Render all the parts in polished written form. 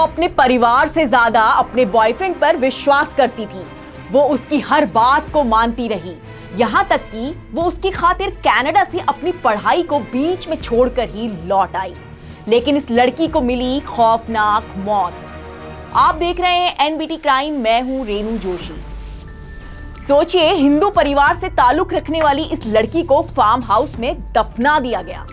अपने परिवार से ज्यादा अपने बॉयफ्रेंड पर विश्वास करती थी। वो उसकी हर बात को मानती रही, यहाँ तक कि वो उसकी खातिर कनाडा से अपनी पढ़ाई को बीच में छोड़कर ही लौट आई। लेकिन इस लड़की को मिली खौफनाक मौत। आप देख रहे हैं एनबीटी क्राइम, मैं हूं रेनू जोशी। सोचिए, हिंदू परिवार से ताल्लुक रखने वाली इस लड़की को फार्म हाउस में दफना दिया गया।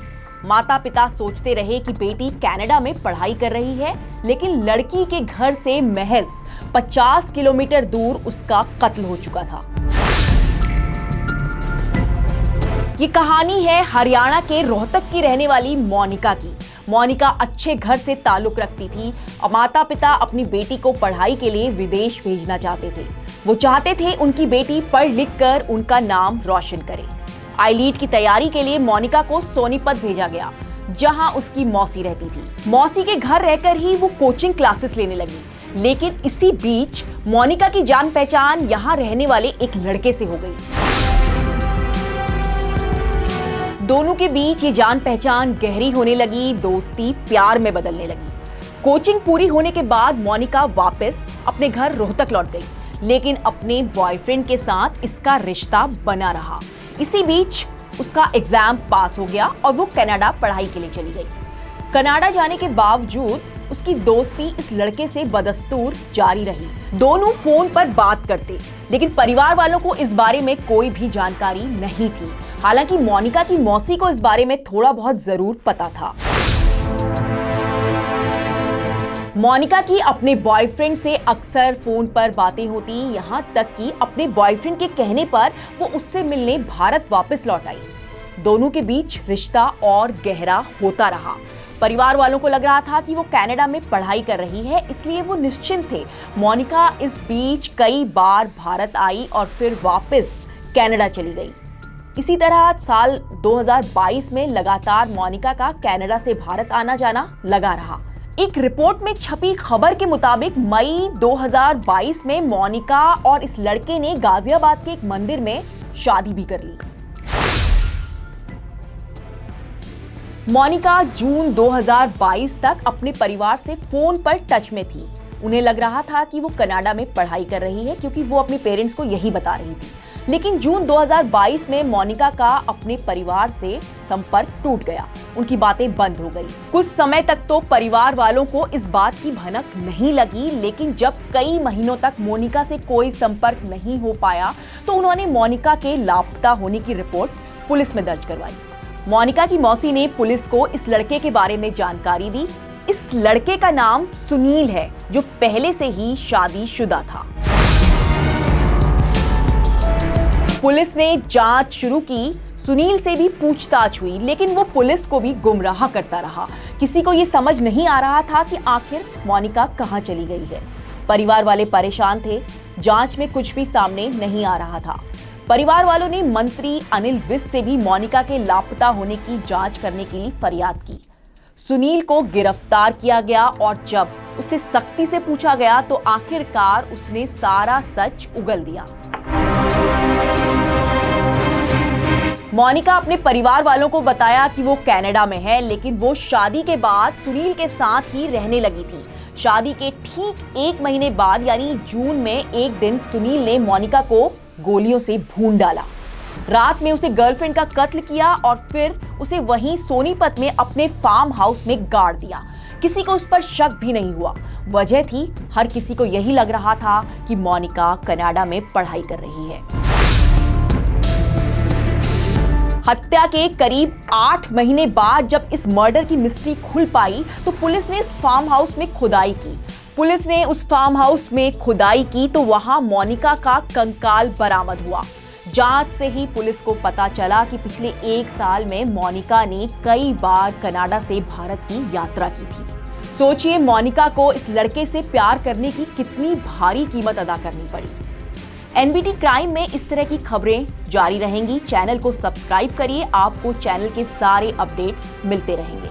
माता पिता सोचते रहे कि बेटी कनाडा में पढ़ाई कर रही है, लेकिन लड़की के घर से महज 50 किलोमीटर दूर उसका कत्ल हो चुका था। ये कहानी है हरियाणा के रोहतक की रहने वाली मोनिका की। मोनिका अच्छे घर से ताल्लुक रखती थी और माता पिता अपनी बेटी को पढ़ाई के लिए विदेश भेजना चाहते थे। वो चाहते थे उनकी बेटी पढ़ लिख कर उनका नाम रोशन करे। आईलीट की तैयारी के लिए मोनिका को सोनीपत भेजा गया, जहां उसकी मौसी रहती थी। मौसी के घर रहकर ही वो कोचिंग क्लासेस लेने लगी। लेकिन इसी बीच मोनिका की जान पहचान यहां रहने वाले एक लड़के से हो गई। दोनों के बीच ये जान पहचान गहरी होने लगी, दोस्ती प्यार में बदलने लगी। कोचिंग पूरी होने के बाद मोनिका वापस अपने घर रोहतक लौट गई, लेकिन अपने बॉयफ्रेंड के साथ इसका रिश्ता बना रहा। इसी बीच उसका एग्जाम पास हो गया और वो कनाडा पढ़ाई के लिए चली गई। कनाडा जाने के बावजूद उसकी दोस्ती इस लड़के से बदस्तूर जारी रही। दोनों फोन पर बात करते, लेकिन परिवार वालों को इस बारे में कोई भी जानकारी नहीं थी। हालांकि मोनिका की मौसी को इस बारे में थोड़ा बहुत जरूर पता था। मोनिका की अपने बॉयफ्रेंड से अक्सर फोन पर बातें होती, यहाँ तक कि अपने बॉयफ्रेंड के कहने पर वो उससे मिलने भारत वापस लौट आई। दोनों के बीच रिश्ता और गहरा होता रहा। परिवार वालों को लग रहा था कि वो कनाडा में पढ़ाई कर रही है, इसलिए वो निश्चिंत थे। मोनिका इस बीच कई बार भारत आई और फिर वापस कनाडा चली गई। इसी तरह साल 2022 में लगातार मोनिका का कनाडा से भारत आना जाना लगा रहा। एक रिपोर्ट में छपी खबर के मुताबिक मई 2022 में मोनिका और इस लड़के ने गाजियाबाद के एक मंदिर में शादी भी कर ली। मोनिका जून 2022 तक अपने परिवार से फोन पर टच में थी। उन्हें लग रहा था कि वो कनाडा में पढ़ाई कर रही है, क्योंकि वो अपने पेरेंट्स को यही बता रही थी। लेकिन जून 2022 में मोनिका का अपने परिवार से संपर्क टूट गया। उनकी बातें बंद हो गई। कुछ समय तक तो परिवार वालों को इस बात की भनक नहीं लगी, लेकिन जब कई महीनों तक मोनिका से कोई संपर्क नहीं हो पाया, तो उन्होंने मोनिका के लापता होने की रिपोर्ट पुलिस में दर्ज करवाई। मोनिका की मौसी ने पुलिस को इस लड़के के बारे में जानकारी दी। इस लड़के का नाम सुनील है, जो पहले से ही शादीशुदा था। पुलिस ने जांच शुरू की। सुनील से भी पूछताछ हुई, लेकिन वो पुलिस को भी गुमराह करता रहा। किसी को ये समझ नहीं आ रहा था कि आखिर मोनिका कहां चली गई है। परिवार वाले परेशान थे। जांच में कुछ भी सामने नहीं आ रहा था। परिवार वालों ने मंत्री अनिल विज से भी मोनिका के लापता होने की जांच करने के लिए फरियाद की। सुनील को गिरफ्तार किया गया और जब उससे सख्ती से पूछा गया तो आखिरकार उसने सारा सच उगल दिया। मोनिका अपने परिवार वालों को बताया कि वो कनाडा में है, लेकिन वो शादी के बाद सुनील के साथ ही रहने लगी थी। शादी के ठीक 1 महीने बाद यानी जून में एक दिन सुनील ने मोनिका को गोलियों से भून डाला। रात में उसे गर्लफ्रेंड का कत्ल किया और फिर उसे वहीं सोनीपत में अपने फार्म हाउस में गाड़ दिया। किसी को उस पर शक भी नहीं हुआ। वजह थी, हर किसी को यही लग रहा था कि मोनिका कनाडा में पढ़ाई कर रही है। हत्या के करीब 8 महीने बाद जब इस मर्डर की मिस्ट्री खुल पाई, तो पुलिस ने इस फार्म हाउस में खुदाई की। पुलिस ने उस फार्म हाउस में खुदाई की तो वहां मोनिका का कंकाल बरामद हुआ। जांच से ही पुलिस को पता चला कि पिछले 1 साल में मोनिका ने कई बार कनाडा से भारत की यात्रा की थी। सोचिए, मोनिका को इस लड़के से प्यार करने की कितनी भारी कीमत अदा करनी पड़ी। एनबीटी क्राइम में इस तरह की खबरें जारी रहेंगी। चैनल को सब्सक्राइब करिए, आपको चैनल के सारे अपडेट्स मिलते रहेंगे।